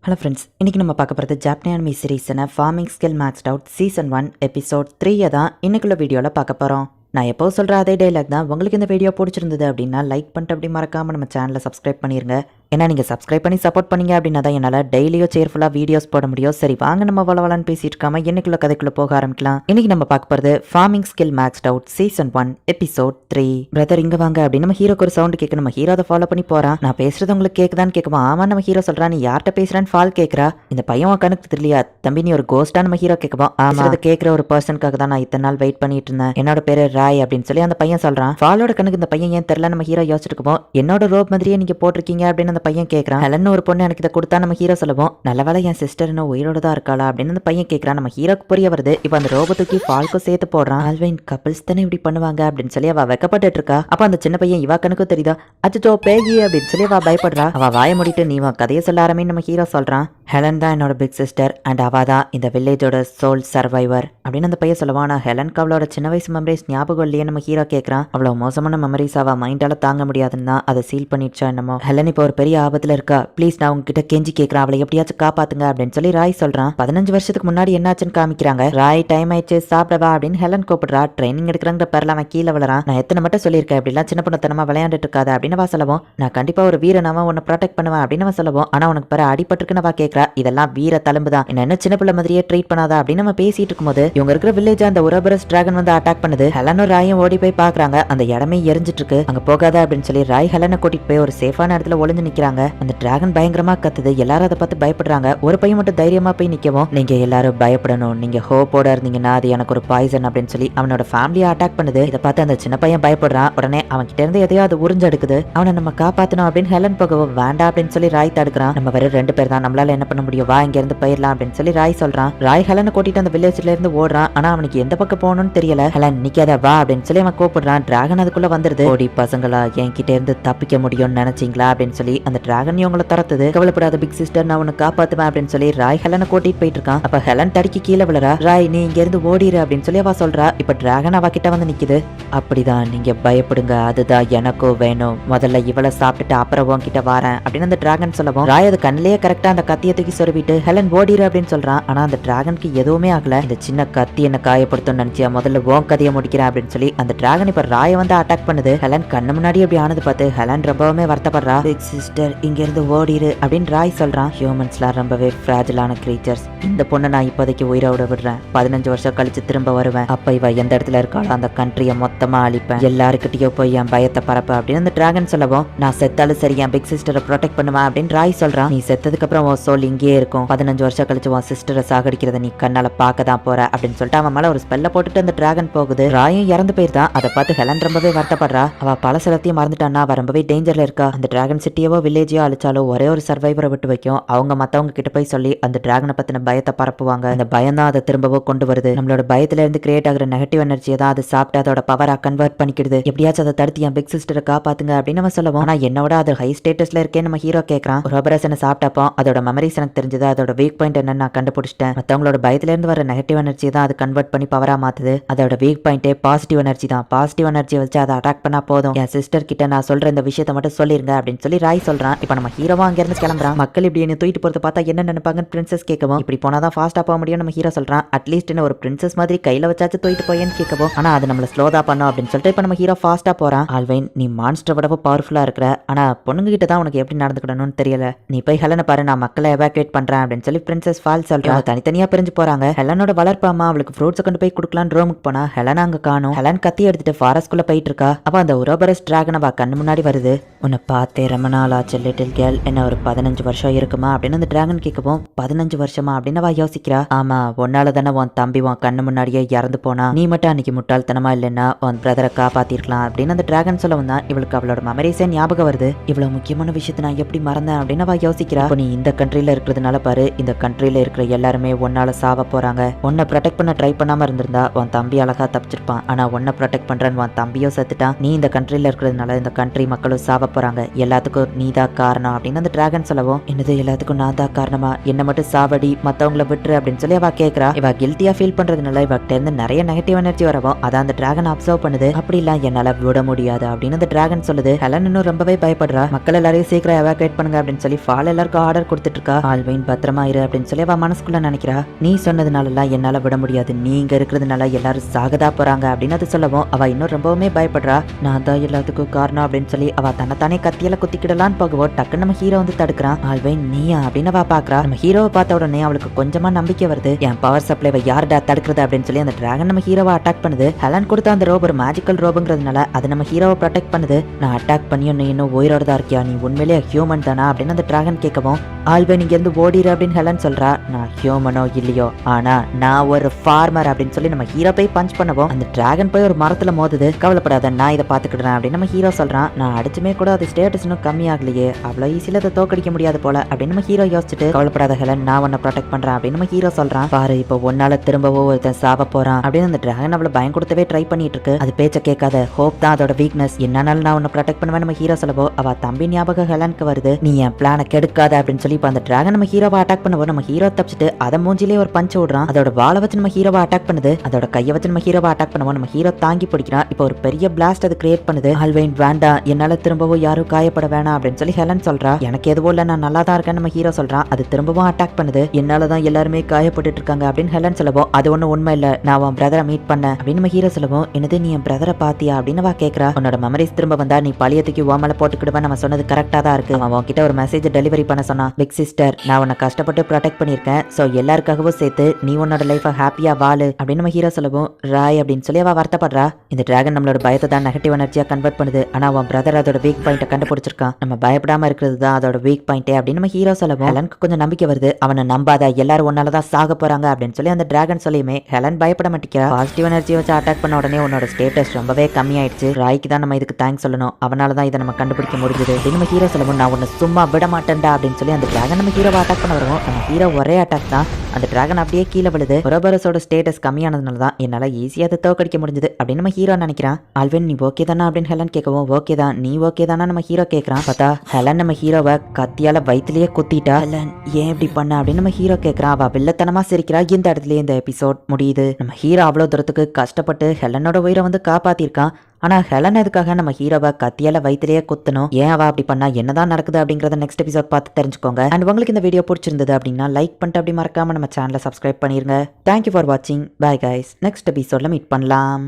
Hello friends, இன்றைக்கி நம்ம பார்க்க போகிறது ஜாப்பனி அனிமி சீரீஸான farming skill maxed out season 1 episode 3 தான் இன்னைக்குள்ள வீடியோவில் பார்க்க போகிறோம். நான் எப்போ சொல்கிற அதே டைலாக் தான். உங்களுக்கு இந்த வீடியோ பிடிச்சிருந்தது அப்படின்னா லைக் பண்ணிட்டு அப்படி மறக்காமல் நம்ம சேனலை சப்ஸ்கிரைப் பண்ணிடுங்க. ஏன்னா நீங்கள் சப்ஸ்கிரைப் பண்ணி சப்போர்ட் பண்ணீங்க அப்படின்னா தான் என்னால் டெய்லியும் சேர்ஃபுல்லாக வீடியோஸ் போட முடியும். சரி வாங்க நம்ம வளவலான்னு பேசிட்டு இருக்காம இன்னைக்குள்ள கதைக்குள்ளே போக ஆரம்பிக்கலாம். இன்னைக்கு நம்ம பார்க்க போகிறது farming skill maxed out season 1 episode 3. Brother இங்கே வாங்க அப்படின்னு நம்ம ஹீரோக்கு ஒரு சவுண்ட் கேட்க நம்ம ஹீரோ அதை ஃபாலோ பண்ணி போகிறான். நான் பேசுறது உங்களுக்கு கேட்குதான்னு கேட்குமா? ஆமா நம்ம ஹீரோ சொல்கிறான். நீ யார்கிட்ட பேசுறான்னு ஃபால் கேட்குறா. இந்த பையன் கணக்கு தெரியலையா தம்பி, நீ ஒரு கோஸ்டா? நம்ம ஹீரோ கேட்குவோம். ஆமா, அதை கேட்குற ஒரு பர்சனுக்காக தான் நான் இத்தனை நாள் வெயிட் பண்ணிட்டு இருந்தேன். என்னோட பேரு ராய் அப்படின்னு சொல்லி அந்த பையன் சொல்றான். ஃபாலோட கணக்கு இந்த பையன் ஏன் தெரியல நம்ம ஹீரோ யோசிச்சிருக்கோம். என்னோட ரோப் மாதிரியே நீங்க போட்டிருக்கீங்க அப்படின்னு அந்த பையன் கேட்கறான். ஹெலன் ஒரு பொண்ணு எனக்கு இதை கொடுத்தா நம்ம ஹீரோ சொல்லுவோம். நல்ல வேலை என் சிஸ்டர் இன்னும் உயிரோட தான் இருக்காளா அப்படின்னு அந்த பையன் கேட்கறான். நம்ம ஹீரோக்கு புரிய வருது. இப்போ அந்த ரோபோ தூக்கி ஃபால்க்கும் சேர்த்து போடுறான். ஆல்வைன் கப்பிள்ஸ் தானே இப்படி பண்ணுவாங்க அப்படின்னு சொல்லி அவ வெக்கப்பட்டு இருக்கா. அப்ப அந்த சின்ன பையன் இவா கணக்கும் தெரியுதா? அச்சோ பேகி அப்படின்னு சொல்லி அவ பயப்படுறா. அவ வாய மூடிட்டு நீ கதையை சொல்ல ஆரம்பின்னு நம்ம ஹீரோ சொல்றான். ஹெலன் தான் என்னோட பிக் சிஸ்டர் அண்ட் அவ தான் இந்த வில்லேஜோட சோல் சர்வைவர் அப்படின்னு அந்த பையன் சொல்லுவான். நான் ஹெலனுக்கு அவளோட சின்ன வயசு மெமரிஸ் ஞாபகம் இல்லையே நம்ம ஹீரோ கேட்கறான். அவ்வளவு மோசமான மெமரிஸ் அவ மைண்டால தாங்க முடியாதுன்னா அதை சீல் பண்ணிடுச்சா என்னமோ. ஹெலன் இப்போ ஒரு பெரிய ஆபத்துல இருக்கா. ப்ளீஸ் நான் உங்ககிட்ட கெஞ்சி கேட்கறேன், அவளை எப்படியாச்சும் காப்பாத்துங்க அப்படின்னு சொல்லி ராய் சொல்றான். 15 வருஷத்துக்கு முன்னாடி என்னாச்சுன்னு காமிக்கிறாங்க. ராய் டைம் ஆயிடுச்சு சாப்பிடவா அப்படின்னு ஹெலன் கூப்பிடுறா. ட்ரைனிங் எடுக்கிறாங்க பேர்ல அவன் கீழே விழறான். நான் எத்தனை மட்டும் சொல்லியிருக்கேன் இப்படிலாம் சின்ன பொண்ணத்தனமா விளையாண்டுட்டு இருக்காது அப்படின்னு சொல்லவும். நான் கண்டிப்பா ஒரு வீரனாவா உன்னை ப்ரொடெக்ட் பண்ணுவேன் அப்படின்னு சொல்லவும். ஆனா உனக்கு பேர அடிபட்டுருக்குன்னு கேட்கறா. இதெல்லாம் வீர தழும்பு தான், என்ன சின்ன பிள்ளை மாதிரியே ட்ரீட் பண்ணாதா அப்படின்னு நம்ம பேசிட்டு இருக்கும்போது இவங்க இருக்கிற வில்லேஜ் அந்த உரபரஸ் டிராகன் வந்து அட்டாக் பண்ணுது. ஹெலனும் ராயும் ஓடி போய் பாக்குறாங்க. அந்த இடமே எரிஞ்சிட்டு இருக்கு. அங்க போகாத அப்படின்னு சொல்லி ராய் ஹெலனை கூட்டிட்டு போய் ஒரு சேஃபான இடத்துல ஒளிஞ்சு நிக்கிறாங்க. அந்த டிராகன் பயங்கரமா கத்துது. எல்லாரும் அதை பார்த்து பயப்படுறாங்க. ஒரு பையன் மட்டும் தைரியமா போய் நிக்கவும். நீங்க எல்லாரும் பயப்படணும், நீங்க ஹோப்போட இருந்தீங்கன்னா அது எனக்கு ஒரு பாய்சன் அப்படின்னு சொல்லி அவனோட ஃபேமிலியை அட்டாக் பண்ணுது. இதை பார்த்து அந்த சின்ன பையன் பயப்படுறான். உடனே அவன் கிட்ட இருந்து எதையோ அது உறிஞ்சு எடுக்குது. அவனை நம்ம காப்பாத்தணும் அப்படின்னு ஹெலன் போகவும் வேண்டாம் அப்படின்னு சொல்லி ராய் தடுக்கிறான். நம்ம வேற 2 பேர் தான், நம்மளால என்ன பண்ண முடியும், வா இங்க இருந்து போயிடலாம் அப்படின்னு சொல்லி ராய் சொல்றான். ராய் ஹெலனை கூட்டிட்டு அந்த வில்லேஜ்ல இருந்து ஓடுறான். ஆனா அவனுக்கு எந்த பக்கம் போகணும்னு தெரியல. ஹெலன் நிக்காத வா அப்படின்னு சொல்லி அவன் கூப்பிடுறான். டிராகன் அதுக்குள்ள வந்துருது. ஓடி பசங்களா, என்கிட்ட இருந்து தப்பிக்க முடியும்னு நினைச்சீங்களா அப்படின்னு சொல்லி அந்த டிராகன் இவங்களை துரத்துது. கவலைப்படாத பிக் சிஸ்டர், நான் உன்னை காப்பாத்துவேன் அப்படின்னு சொல்லி ராய் ஹெலனை கூட்டிட்டு போயிட்டு இருக்கான். அப்ப ஹெலன் தடுக்கி கீழே விழறா. ராய் நீ இங்க இருந்து ஓடிரு அப்படின்னு சொல்லி அவ சொல்றா. இப்ப டிராகன் அவ கிட்ட வந்து நிக்குது. அப்படிதான், நீங்க பயப்படுங்க, அதுதான் எனக்கும் வேணும். முதல்ல இவளை சாப்பிட்டுட்டு அப்புறம் உன்கிட்ட வரேன் அப்படின்னு அந்த டிராகன் சொல்லவும். ராய் அது கண்ணிலேயே கரெக்டா அந்த கத்தியை தூக்கி சொருவிட்டு ஹெலன் ஓடிரு அப்படின்னு சொல்றான். ஆனா அந்த டிராகனுக்கு எதுவுமே ஆகல. இந்த சின்ன கத்தி என்ன காயப்படுத்தும் நினைச்சியா, முதல்ல உன் கதையை முடிக்கிறேன் அப்படின்னு சொல்லி அந்த டிராகன் இப்ப ராய வந்து அட்டாக் பண்ணுது. ஹெலன் கண்ணு முன்னாடி அப்படி ஆனது பார்த்து ஹெலன் ரொம்பவுமே வருத்தப்படுறா. பிக் சிஸ்டர் இங்க இருந்து ஓடிரு அப்படின்னு ராய் சொல்றான். ஹியூமன்ஸ்லாம் ரொம்பவே ஃப்ராஜிலான கிரீச்சர்ஸ். இந்த பொண்ணை நான் இப்போதைக்கு உயிரோட விடுறேன். 15 வருஷம் கழிச்சு திரும்ப வருவேன். அப்ப இவ எந்த இடத்துல இருக்காளோ அந்த கண்ட்ரியை மொத்தமா அழிப்பேன். எல்லாருக்கிட்டையோ போய் என் பயத்தை பரப்ப அப்படின்னு அந்த டிராகன் சொல்லவும். நான் செத்தாலும் சரி என் பிக் சிஸ்டரை ப்ரொடெக்ட் பண்ணுவேன் அப்படின்னு ராய் சொல்றான். நீ செத்ததுக்கு அப்புறம் உன் சோல் இங்கேயே இருக்கும். 15 வருஷம் கழிச்சு உன் சிஸ்டரை சாகடிக்கிறத நீ கண்ணால பார்க்க தான் போற அப்படின்னு சொல்லிட்டு அவன் மேல ஒரு ஸ்பெல்ல போட்டுட்டு அந்த டிராகன் போகுது. ராயும் இறந்து போயிருந்தான். அதை பார்த்து ஹெலன் ரொம்பவே வருத்தப்படுறா. அவ பல சிலத்தையும் மறந்துட்டான்னா அவ ரொம்பவே டேஞ்சர்ல இருக்கா. அந்த டிராகன் சிட்டியவோ வில்லேஜையோ அழிச்சாலோ ஒரே ஒரு சர்வைவரை விட்டு வைக்கும். அவங்க மத்தவங்க கிட்ட போய் சொல்லி அந்த டிராகனை பத்தின பயத்தை பரப்புவாங்க. அந்த பயம் தான் அதை திரும்பவும் கொண்டு வருது. நம்மளோட பயத்துல இருந்து கிரியேட் ஆகிற நெகட்டிவ் எனர்ஜியை தான் அது சாப்பிட்டு அதோட பவரா கன்வெர்ட் பண்ணிக்கிடுது. எப்படியாச்சும் அதை தடுத்து என் பிக் சிஸ்டரை காப்பாத்துங்க அப்படின்னு அவன் சொல்லுவோம். ஆனா என்னோட அது ஹை ஸ்டேட்டஸ்ல இருக்கேன்னு நம்ம ஹீரோ கேட்கறான். ரோபரசனை சாப்பிட்டப்போ அதோட மெமரிஸ் எனக்கு தெரிஞ்சது. அதோட வீக் பாயிண்ட் என்னன்னு நான் கண்டுபிடிச்சிட்டேன். மத்தவங்களோட பயத்துல இருந்து வர நெகட்டிவ் எனர்ஜி தான் அது கன்வெர்ட் பண்ணி பவரா மாத்துது. அதோட வீக் பாயிண்டே பாசிட்டிவ் எனர்ஜி தான். பாசிட்டிவ் எனர்ஜியை வச்சு அதை அட்டாக் பண்ணா போதும். என் சிஸ்டர் கிட்ட நான் சொல்ற இந்த விஷயத்தை மட்டும் சொல்லிருங்க அப்படின்னு சொல்லி ராய் சொல்றான். இப்ப நம்ம ஹீரோவா அங்க இருந்து கிளம்புறான். மக்கள் இப்படி என்ன தூக்கிட்டு போறது பார்த்தா என்ன நினைப்பாங்கன்னு பிரின்சஸ் கேட்கவும். இப்படி போனாதான் ஃபாஸ்டா போக முடியும் நம்ம ஹீரோ சொல்றான். அட்லீஸ்ட் என்ன ஒரு பிரின்சஸ் மாதிரி கையில வச்சாச்சு தூக்கிட்டு போயேன்னு கேட்கவும். ஆனா அது நம்மள ஸ்லோ தான் பண்ணும் அப்படின்னு சொல்லிட்டு இப்ப நம்ம ஹீரோ ஃபாஸ்டா போறான். ஆல்வைன் நீ மான்ஸ்டர் விடவும் பவர்ஃபுல்லா இருக்கிற. ஆனா பொண்ணுங்க கிட்ட தான் உனக்கு எப்படி நடந்துக்கணும்னு தெரியல. நீ போய் ஹெலனை பாரு, நான் மக்களை எவாக்குவேட் பண்றேன் அப்படின்னு சொல்லி பிரின்சஸ் ஃபால் சொல்றா. தனித்தனியா பிரிஞ்சு போறாங்க. ஹெலனோட வளர்ப்பு அம்மா அவளுக்கு ஃப்ரூட்ஸ் கொண்டு போய் கொடுக்கலான்னு ரூமுக்கு போனா ஹெலன் அங்க காணும். ஹெலன் கத்தி எடுத்துட்டு ஃபாரஸ்ட்குள்ள போயிட்டு இருக்கா. அப்ப அந்த உரோபரஸ் டிராகன் அவ கண்ணு முன்னாடி வருது. உன்னை பார்த்தே ரொம்ப நாள் ஆச்சு லிட்டில் கேர்ள், என்ன ஒரு 15 வருஷம் இருக்குமா அப்படின்னு அந்த டிராகன் கேட்கவும். 15 வருஷமா அப்படின்னு அவ யோசிக்கிறா. ஆமா, உன்னால தானே உன் தம்பி உன் கண்ணு முன்னாடியே இறந்து போனா. நீ மட்டும் அன்னைக்கு முட்டாள்தனமா இல்லைன்னா உன் பிரதரை காப்பாத்திருக்கலாம் அப்படின்னு அந்த டிராகன் சொல்லவும் தான் இவளுக்கு அவளோட மெமரிஸே ஞாபகம் வருது. இவ்வளவு முக்கியமான விஷயத்தை நான் எப்படி மறந்தேன் அப்படின்னு அவ யோசிக்கிறா. நீ இந்த கண்ட்ரில இருக்கிறதுனால பாரு, இந்த கண்ட்ரில இருக்கிற எல்லாருமே உன்னால சாவ போறாங்க. உன்னை ப்ரொடெக்ட் பண்ண ட்ரை பண்ணாம இருந்திருந்தா உன் தம்பி அழகா தப்பிச்சிருப்பான். ஆனா உன்னை ப்ரொடெக்ட் பண்றேன்னு உன் தம்பியோ செத்துட்டான். நீ இந்த கண்ட்ரில இருக்கிறதுனால இந்த கண்ட்ரி மக்களும் சாவ போறாங்க. எல்லாத்துக்கும் நீ நீதான் காரணம் அப்படின்னு அந்த டிராகன் சொல்லவும், என்னது எல்லாத்துக்கும் நான் தான் காரணமா, என்ன மட்டும் சாவடி மத்தவங்கள விட்டுரு அப்படின்னு சொல்லி அவ கேக்குறா. இவ கில்ட்டியா ஃபீல் பண்றதுனால இவகிட்ட இருந்து நிறைய நெகட்டிவ் எனர்ஜி வரவும் அதை அந்த டிராகன் அப்சர்வ் பண்ணுது. அப்படிலாம் என்னால விட முடியாது அப்படின்னு அந்த டிராகன் சொல்லுது. ஹெலன் இன்னும் ரொம்பவே பயப்படுறா. மக்கள் எல்லாரையும் சீக்கிரம் எவாக்குவேட் பண்ணுங்க அப்படின்னு சொல்லி ஃபால் எல்லாருக்கும் ஆர்டர் கொடுத்துட்டு இருக்கா. ஆல்வைன் பத்திரமா இரு அப்படின்னு சொல்லி அவ மனசுக்குள்ள நினைக்கிறா. நீ சொன்னதுனாலலாம் என்னால விட முடியாது, நீங்க இருக்கிறதுனால எல்லாரும் சாகதா போறாங்க அப்படின்னு அது சொல்லவும் அவ இன்னும் ரொம்பவுமே பயப்படுறா. நான் தான் எல்லாத்துக்கும் காரணம் அப்படின்னு சொல்லி அவ தன்னைத்தானே கத்தியால குத்திக்கிடலான்னு போகவும் டக்குன்னு நம்ம ஹீரோ வந்து தடுக்கிறான். ஆல்வைன் நீயா அப்படின்னு அவ பாக்குறா. நம்ம ஹீரோவை பார்த்த உடனே அவளுக்கு கொஞ்சமா நம்பிக்கை வருது. என் பவர் சப்ளைவை யாருடா தடுக்கிறது அப்படின்னு சொல்லி அந்த டிராகன் நம்ம ஹீரோவை அட்டாக் பண்ணுது. ஹெலன் கொடுத்த அந்த ரோப் ஒரு மேஜிக்கல் ரோபுங்கிறதுனால அது நம்ம ஹீரோவை ப்ரொடெக்ட் பண்ணுது. நான் அட்டாக் பண்ணி நீ இன்னும் உயிரோட தான் இருக்கியா, நீ உண்மையிலேயே ஹியூமன் தானா அப்படின்னு அந்த டிராகன் கேட்கவும், ஆல்வைன் இங்க இருந்து ஓடிரு அப்படின்னு ஹெலன் சொல்றா. நான் ஹியூமனோ இல்லையோ, ஆனா நான் ஒரு ஃபார்மர் அப்படின்னு சொல்லி நம்ம ஹீரோ போய் பஞ்ச் பண்ணவும் அந்த டிராகன் போய் ஒரு மரத்துல மோதுது. கவலைப்படாத, நான் இதை பாத்துக்கிட்டேன் அப்படின்னு நம்ம ஹீரோ சொல்றான். நான் அடிச்சுமே கூட அது ஸ்டேட்டஸ் இன்னும் கம்மியாகலையே, அவ்வளவு ஈஸியில அதை தோக்கடிக்க முடியாது போல அப்படின்னு நம்ம ஹீரோ யோசிச்சுட்டு, கவலைப்படாத ஹெலன், நான் உன்னை ப்ரொடெக்ட் பண்றேன் அப்படின்னு நம்ம ஹீரோ சொல்றான். பாரு இப்போ ஒன்னால திரும்பவோ ஒருத்தன் சாவ போறான் அப்படின்னு அந்த டிராகன் அவளை பயம் கொடுத்தவே ட்ரை பண்ணிட்டு இருக்கு. அது பேச்ச கேட்காத, ஹோப் தான் அதோட வீக்னஸ், என்னாலும் நான் உன்னை ப்ரொடெக்ட் பண்ணுவேன் நம்ம ஹீரோ சொல்லவோ அவ தம்பி ஞாபகம் ஹெலனுக்கு வருது. நீ என் பிளானை கெடுக்காத அப்படின்னு சொல்லி அந்த டிராகன் நம்ம ஹீரோவை அட்டாக் பண்ணவோ நம்ம ஹீரோ தப்பிச்சுட்டு அதை மூஞ்சிலே ஒரு பஞ்ச் விடுறான். அதோட வாழை வச்சு நம்ம ஹீரோவை அட்டாக் பண்ணுது. அதோட கையை வச்சு நம்ம ஹீரோவை அட்டாக் பண்ணுவோம். நம்ம ஹீரோ தாங்கி பிடிக்கிறான். இப்போ ஒரு பெரிய பிளாஸ்ட் அது கிரியேட் பண்ணுது. ஆல்வைன் வேண்டாம், என்னால திரும்பவும் யாரும் காயப்பட வேணாம் அப்படின்னு சொல்லி ஹெலன் சொல்றா. எனக்கு எதுவும் இல்ல, நான் நல்லா தான் இருக்கேன்னு நம்ம ஹீரோ சொல்றான். அது திரும்பவும் அட்டாக் பண்ணுது. என்னாலதான் எல்லாருமே காயப்பட்டு இருக்காங்க அப்படின்னு ஹெலன் சொல்லவும், அது ஒன்னும் உண்மை இல்ல, நான் உன் பிரதரை மீட் பண்ண அப்படின்னு நம்ம ஹீரோ சொல்லவும், என்னது நீ என் பிரதரை பாத்தியா அப்படின்னு வா கேக்குறா. உன்னோட மெமரிஸ் திரும்ப வந்தா நீ பழையத்துக்கு ஓமல போட்டுக்கிடுவேன், நம்ம சொன்னது கரெக்டா தான் இருக்கு. அவன் உன்கிட்ட ஒரு மெசேஜ் டெலிவரி பண்ண சொன்னான். பிக் சிஸ்டர், நான் உன்னை கஷ்டப்பட்டு ப்ரொடெக்ட் பண்ணிருக்கேன், சோ எல்லாருக்காகவும் சேர்த்து நீ உன்னோட லைஃபை ஹாப்பியா வாழு அப்படின்னு நம்ம ஹீரோ சொல்லவும், ராய் அப்படின்னு சொல்லி அவ வருத்தப்படுறா. இந்த டிராகன் நம்மளோட பயத்தை தான் நெகட்டிவ் எனர்ஜியா கன்வெர்ட் பண்ணுது. ஆனா அவன் பிரதர் அதோட வீக் பாயிண்ட்டை கண்டுபிடிச்சிருக்கான். நம்ம பயப்படாம இருக்கிறது தான் அதோட வீக் பாயிண்டே அப்படின்னு நம்ம ஹீரோ சொல்லவும் ஹெலனுக்கு கொஞ்சம் நம்பிக்கை வருது. அவனை நம்பாத, எல்லாரும் ஒன்னாலதான் சாக போறாங்க அப்படின்னு சொல்லி அந்த டிராகன் சொல்லியுமே ஹெலன் பயப்பட மாட்டேங்கிறா. பாசிட்டிவ் எனர்ஜி வச்சு அட்டாக் பண்ண உடனே உன்னோட ஸ்டேட்டஸ் ரொம்பவே கம்மியாயிடுச்சு. ராய்க்கு தான் நம்ம இதுக்கு தேங்க்ஸ் சொல்லணும், அவனால தான் இதை நம்ம கண்டுபிடிக்க முடிஞ்சது அப்படின்னு நம்ம ஹீரோ சொல்லவும், நான் உன்னை சும்மா விட மாட்டேன்டா அப்படின்னு சொல்லி அந்த டிராகன் நம்ம ஹீரோவை அட்டாக் பண்ண வருவோம். நம்ம ஹீரோ ஒரே அட்டாக் தான், அந்த டிராகன் அப்படியே கீழே விழுது. ஒரோபரஸோட ஸ்டேட்டஸ் கம்மியானதுனால தான் என்னால ஈஸியா அதை தோக்கடிக்க முடிஞ்சது அப்படின்னு நம்ம ஹீரோ நினைக்கிறான். ஆல்வின் நீ ஓகே தானா அப்படின்னு ஹெலன் கேட்கவும், ஓகே தான், நீ ஓகே தானா நம்ம ஹீரோ கேட்கறான். பார்த்தா ஹெலன் நம்ம ஹீரோவை கத்தியால வயிற்றுலயே குத்திட்டா. ஹெலன் ஏன் இப்படி பண்ண அப்படின்னு நம்ம ஹீரோ கேட்கறான். அவ வில்லத்தனமா சிரிக்கிறா. இந்த இடத்துலயே இந்த எபிசோட் முடியுது. நம்ம ஹீரோ அவ்வளவு தூரத்துக்கு கஷ்டப்பட்டு ஹெலனோட உயிரை வந்து காப்பாத்திருக்கான். ஆனா ஹெலன் எதுக்காக நம்ம ஹீரோவை கத்தியால வயிற்றுலயே குத்தணும், ஏன் அவ அப்படி பண்ணா, என்னதான் நடக்குது அப்படிங்கறத நெக்ஸ்ட் எபிசோட் பார்த்து தெரிஞ்சுக்கோங்க. அண்ட் உங்களுக்கு இந்த வீடியோ பிடிச்சிருந்தது அப்படின்னா லைக் பண்ணிட்டு அப்படி மறக்காம நம்ம சேனலை சப்ஸ்கிரைப் பண்ணிருங்க. தேங்க்யூ ஃபார் வாட்சிங். பை கைஸ், நெக்ஸ்ட் எபிசோட்ல மீட் பண்ணலாம்.